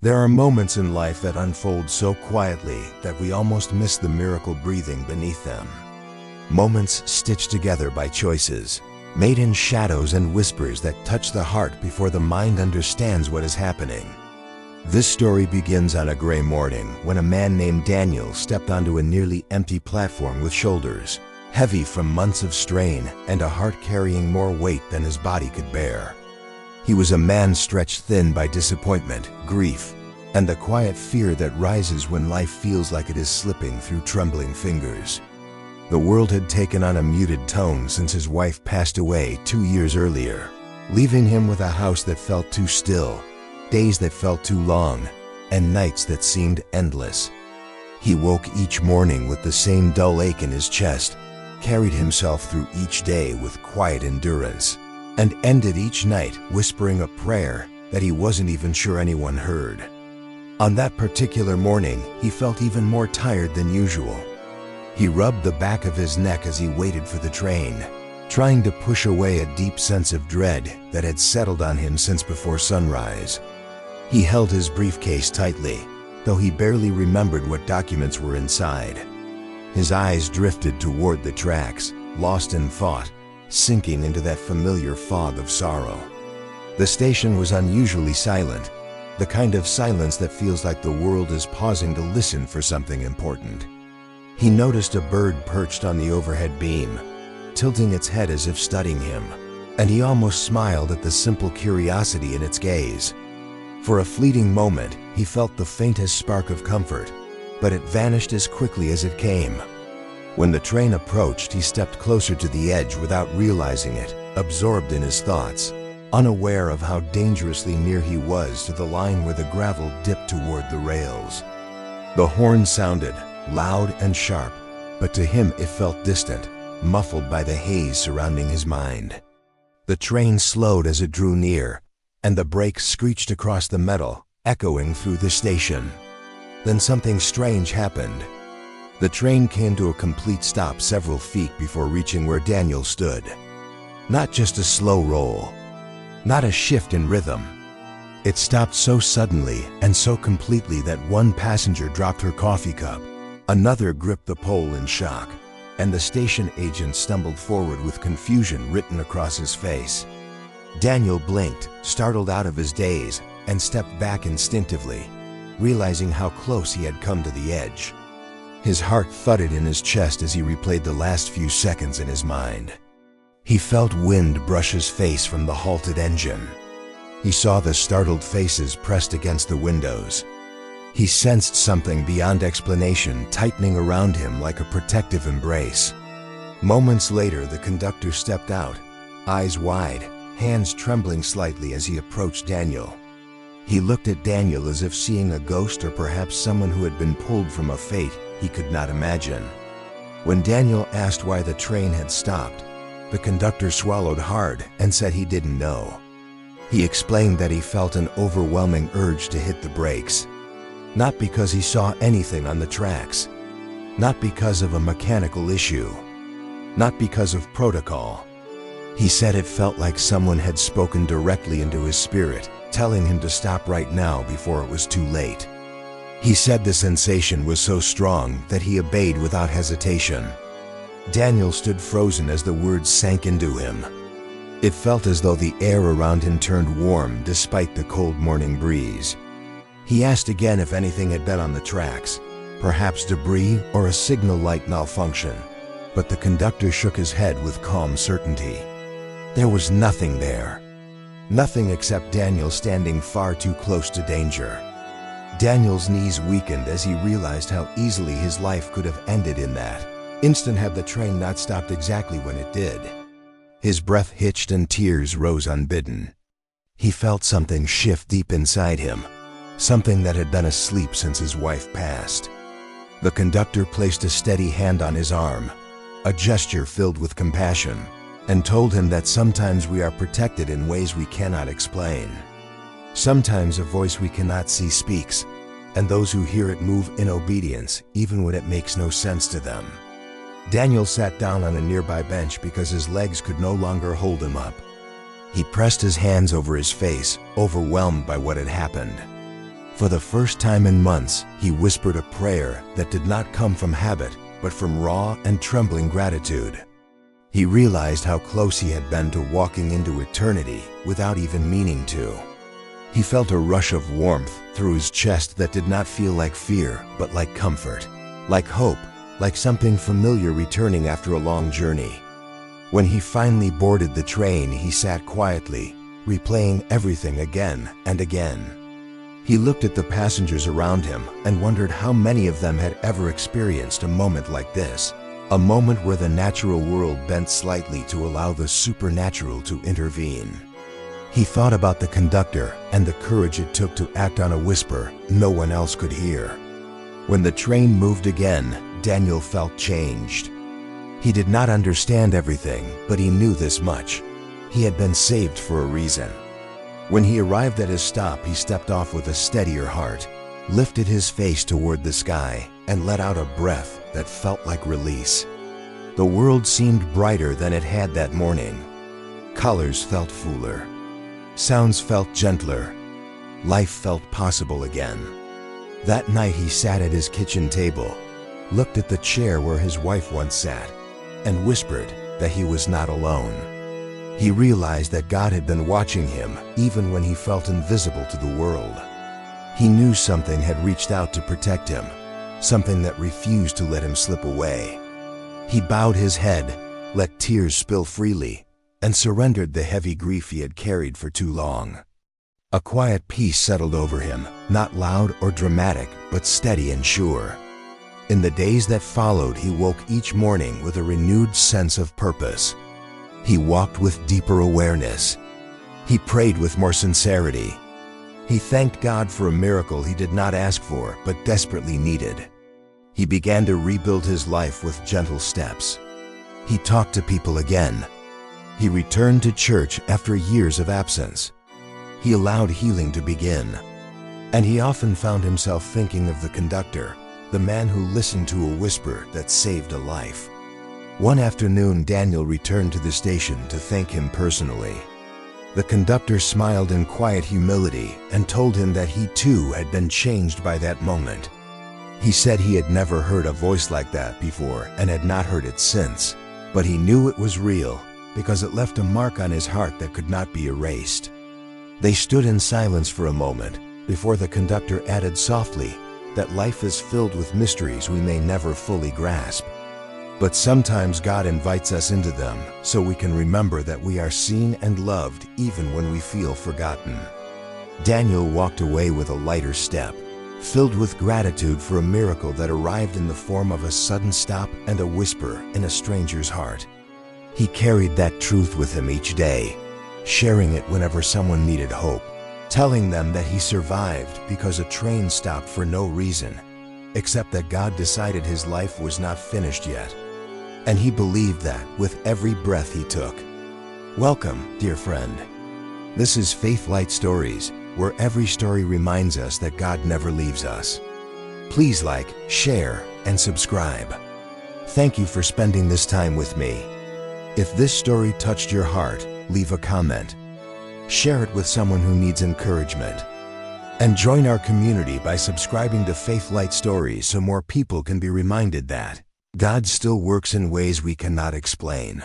There are moments in life that unfold so quietly that we almost miss the miracle breathing beneath them. Moments stitched together by choices, made in shadows and whispers that touch the heart before the mind understands what is happening. This story begins on a gray morning when a man named Daniel stepped onto a nearly empty platform with shoulders heavy from months of strain and a heart carrying more weight than his body could bear. He was a man stretched thin by disappointment, grief, and the quiet fear that rises when life feels like it is slipping through trembling fingers. The world had taken on a muted tone since his wife passed away 2 years earlier, leaving him with a house that felt too still, days that felt too long, and nights that seemed endless. He woke each morning with the same dull ache in his chest, carried himself through each day with quiet endurance, and ended each night whispering a prayer that he wasn't even sure anyone heard. On that particular morning, he felt even more tired than usual. He rubbed the back of his neck as he waited for the train, trying to push away a deep sense of dread that had settled on him since before sunrise. He held his briefcase tightly, though he barely remembered what documents were inside. His eyes drifted toward the tracks, lost in thought, sinking into that familiar fog of sorrow. The station was unusually silent, the kind of silence that feels like the world is pausing to listen for something important. He noticed a bird perched on the overhead beam, tilting its head as if studying him, and he almost smiled at the simple curiosity in its gaze. For a fleeting moment, he felt the faintest spark of comfort, but it vanished as quickly as it came. When the train approached, he stepped closer to the edge without realizing it, absorbed in his thoughts, unaware of how dangerously near he was to the line where the gravel dipped toward the rails. The horn sounded, loud and sharp, but to him it felt distant, muffled by the haze surrounding his mind. The train slowed as it drew near, and the brakes screeched across the metal, echoing through the station. Then something strange happened. The train came to a complete stop several feet before reaching where Daniel stood. Not just a slow roll, not a shift in rhythm. It stopped so suddenly and so completely that one passenger dropped her coffee cup, another gripped the pole in shock, and the station agent stumbled forward with confusion written across his face. Daniel blinked, startled out of his daze, and stepped back instinctively, realizing how close he had come to the edge. His heart thudded in his chest as he replayed the last few seconds in his mind. He felt wind brush his face from the halted engine. He saw the startled faces pressed against the windows. He sensed something beyond explanation tightening around him like a protective embrace. Moments later, the conductor stepped out, eyes wide, hands trembling slightly as he approached Daniel. He looked at Daniel as if seeing a ghost or perhaps someone who had been pulled from a fate he could not imagine. When Daniel asked why the train had stopped, the conductor swallowed hard and said he didn't know. He explained that he felt an overwhelming urge to hit the brakes, not because he saw anything on the tracks, not because of a mechanical issue, not because of protocol. He said it felt like someone had spoken directly into his spirit, telling him to stop right now before it was too late. He said the sensation was so strong that he obeyed without hesitation. Daniel stood frozen as the words sank into him. It felt as though the air around him turned warm despite the cold morning breeze. He asked again if anything had been on the tracks, perhaps debris or a signal light malfunction, but the conductor shook his head with calm certainty. There was nothing there. Nothing except Daniel standing far too close to danger. Daniel's knees weakened as he realized how easily his life could have ended in that instant had the train not stopped exactly when it did. His breath hitched and tears rose unbidden. He felt something shift deep inside him, something that had been asleep since his wife passed. The conductor placed a steady hand on his arm, a gesture filled with compassion, and told him that sometimes we are protected in ways we cannot explain. Sometimes a voice we cannot see speaks, and those who hear it move in obedience, even when it makes no sense to them. Daniel sat down on a nearby bench because his legs could no longer hold him up. He pressed his hands over his face, overwhelmed by what had happened. For the first time in months, he whispered a prayer that did not come from habit, but from raw and trembling gratitude. He realized how close he had been to walking into eternity without even meaning to. He felt a rush of warmth through his chest that did not feel like fear, but like comfort, like hope, like something familiar returning after a long journey. When he finally boarded the train, he sat quietly, replaying everything again and again. He looked at the passengers around him and wondered how many of them had ever experienced a moment like this, a moment where the natural world bent slightly to allow the supernatural to intervene. He thought about the conductor and the courage it took to act on a whisper no one else could hear. When the train moved again, Daniel felt changed. He did not understand everything, but he knew this much: he had been saved for a reason. When he arrived at his stop, he stepped off with a steadier heart, lifted his face toward the sky, and let out a breath that felt like release. The world seemed brighter than it had that morning. Colors felt fuller. Sounds felt gentler. Life felt possible again. That night he sat at his kitchen table, looked at the chair where his wife once sat, and whispered that he was not alone. He realized that God had been watching him even when he felt invisible to the world. He knew something had reached out to protect him, something that refused to let him slip away. He bowed his head, let tears spill freely, and surrendered the heavy grief he had carried for too long. A quiet peace settled over him, not loud or dramatic, but steady and sure. In the days that followed, he woke each morning with a renewed sense of purpose. He walked with deeper awareness. He prayed with more sincerity. He thanked God for a miracle he did not ask for, but desperately needed. He began to rebuild his life with gentle steps. He talked to people again. He returned to church after years of absence. He allowed healing to begin. And he often found himself thinking of the conductor, the man who listened to a whisper that saved a life. One afternoon, Daniel returned to the station to thank him personally. The conductor smiled in quiet humility and told him that he too had been changed by that moment. He said he had never heard a voice like that before and had not heard it since, but he knew it was real because it left a mark on his heart that could not be erased. They stood in silence for a moment before the conductor added softly that life is filled with mysteries we may never fully grasp. But sometimes God invites us into them so we can remember that we are seen and loved even when we feel forgotten. Daniel walked away with a lighter step, filled with gratitude for a miracle that arrived in the form of a sudden stop and a whisper in a stranger's heart. He carried that truth with him each day, sharing it whenever someone needed hope, telling them that he survived because a train stopped for no reason, except that God decided his life was not finished yet. And he believed that with every breath he took. Welcome, dear friend. This is Faith Light Stories, where every story reminds us that God never leaves us. Please like, share, and subscribe. Thank you for spending this time with me. If this story touched your heart, leave a comment. Share it with someone who needs encouragement. And join our community by subscribing to Faith Light Stories so more people can be reminded that God still works in ways we cannot explain.